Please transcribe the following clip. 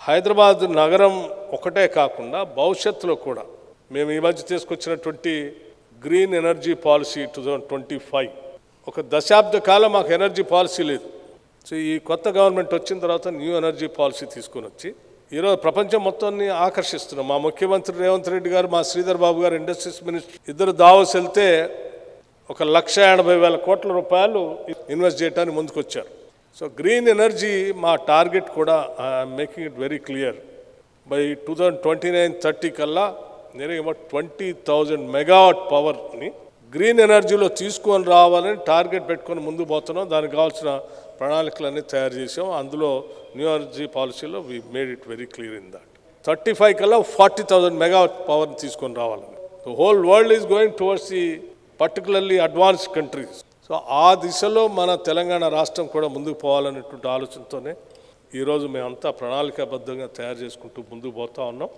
హైదరాబాద్ నగరం ఒకటే కాకుండా భవిష్యత్తులో కూడా మేము ఈ మధ్య తీసుకొచ్చినటువంటి గ్రీన్ ఎనర్జీ పాలసీ 2025 ఒక దశాబ్ద కాలం మాకు ఎనర్జీ పాలసీ లేదు. సో ఈ కొత్త గవర్నమెంట్ వచ్చిన తర్వాత న్యూ ఎనర్జీ పాలసీ తీసుకొని వచ్చి ఈరోజు ప్రపంచం మొత్తాన్ని ఆకర్షిస్తున్నాం. మా ముఖ్యమంత్రి రేవంత్ రెడ్డి గారు, మా శ్రీధర్ బాబు గారు ఇండస్ట్రీస్ మినిస్టర్ ఇద్దరు దావోస్ వెళ్తే 1,80,000 కోట్ల రూపాయలు ఇన్వెస్ట్ చేయడానికి ముందుకు వచ్చారు. సో గ్రీన్ ఎనర్జీ మా టార్గెట్ కూడా making it very clear. By 2029-30 కల్లా నేనే 20,000 మెగావాట్ పవర్ని గ్రీన్ ఎనర్జీలో తీసుకొని రావాలని టార్గెట్ పెట్టుకొని ముందుకు పోతున్నాం. దానికి కావాల్సిన ప్రణాళికలన్నీ తయారు చేసాం. అందులో న్యూ ఎనర్జీ పాలసీలో we made it very clear in that 35 కల్లా 40,000 మెగావాట్ పవర్ని తీసుకొని రావాలని. The whole world is going towards the particularly advanced countries. So ఆ దిశలో మన తెలంగాణ రాష్ట్రం కూడా ముందుకు పోవాలనేటువంటి ఆలోచనతోనే ఈరోజు మేమంతా ప్రణాళికాబద్ధంగా తయారు చేసుకుంటూ ముందుకు పోతా ఉన్నాం.